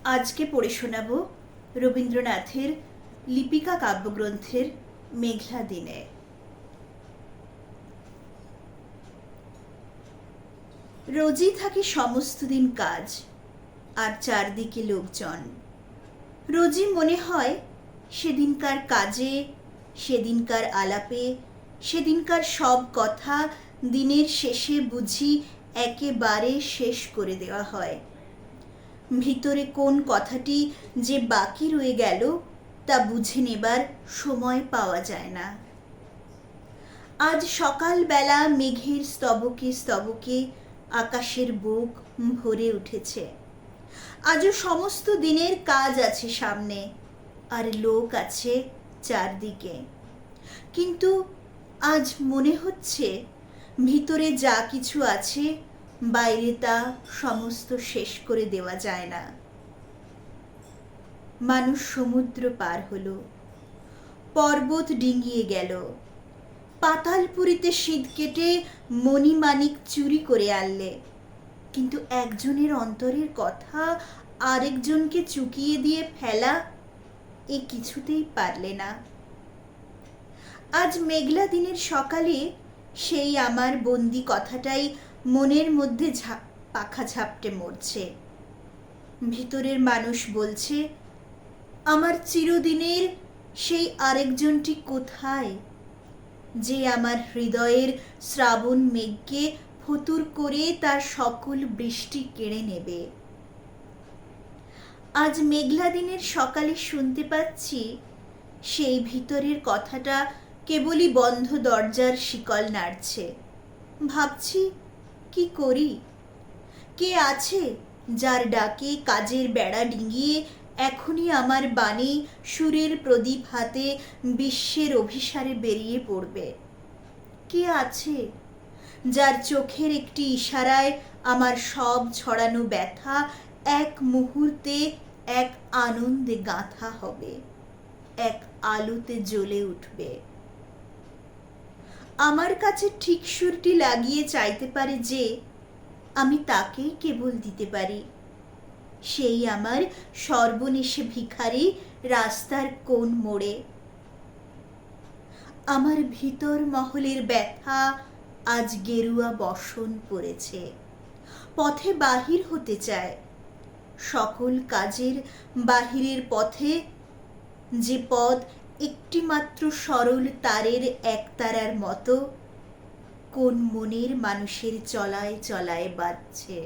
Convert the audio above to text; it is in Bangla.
আজকে পড়ে শোনাব রবীন্দ্রনাথের লিপিকা কাব্যগ্রন্থের মেঘলা দিনে। রোজই থাকে সমস্ত দিন কাজ, আর চারদিকে লোকজন। রোজই মনে হয় সেদিনকার কাজে, সেদিনকার আলাপে, সেদিনকার সব কথা দিনের শেষে বুঝি একেবারে শেষ করে দেওয়া হয়। ভিতরে কোন কথাটি যে বাকি রয়ে গেল তা বুঝে নেবার সময় পাওয়া যায় না। আজ সকালবেলা মেঘের স্তবকে স্তবকে আকাশের বুক ভরে উঠেছে। আজও সমস্ত দিনের কাজ আছে সামনে, আর লোক আছে চারদিকে। কিন্তু আজ মনে হচ্ছে ভিতরে যা কিছু আছে বাইরে তা সমস্ত শেষ করে দেওয়া যায় না। মানুষ সমুদ্র পার হলো, পর্বত ডিঙিয়ে গেল, পাতালপুরীতে শীত কেটে মণিমাণিক চুরি করে আনলে, কিন্তু একজনের অন্তরের কথা আরেকজনকে চুকিয়ে দিয়ে ফেলা এ কিছুতেই পারলে না। আজ মেঘলা দিনের সকালে সেই আমার বন্দি কথাটাই মনের মধ্যে পাখা ঝাপটে মরছে। ভিতরের মানুষ বলছে, আমার চিরদিনের সেই আরেকজনটি কোথায়, যে আমার হৃদয়ের শ্রাবণ মেঘকে ফতুর করে তার সকল বৃষ্টি কেড়ে নেবে। আজ মেঘলা দিনের সকালে শুনতে পাচ্ছি সেই ভিতরের কথাটা কেবলই বন্ধ দরজার শিকল নাড়ছে। ভাবছি, কি করি? কে আছে যার ডাকে কাজের বেড়া ডিঙিয়ে এখনই আমার বাণী সুরের প্রদীপ হাতে বিশ্বের অভিসারে বেরিয়ে পড়বে? কে আছে যার চোখের একটি ইশারায় আমার সব ছড়ানো ব্যথা এক মুহূর্তে এক আনন্দে গাঁথা হবে, এক আলোতে জ্বলে উঠবে? আমার কাছে ঠিক সুরটি লাগিয়ে চাইতে পারে যে আমি তাকেই কেবল দিতে পারি। সেই আমার সর্বনেশে ভিখারি রাস্তার কোন মোড়ে। আমার ভিতর মহলের ব্যথা আজ গেরুয়া বসন পড়েছে, পথে বাহির হতে চায়। সকল কাজের বাহিরের পথে, যে পথ একটিমাত্র সরল তারের একতারার মতো কোন মনের মানুষের চলায় চলায় বাজছে।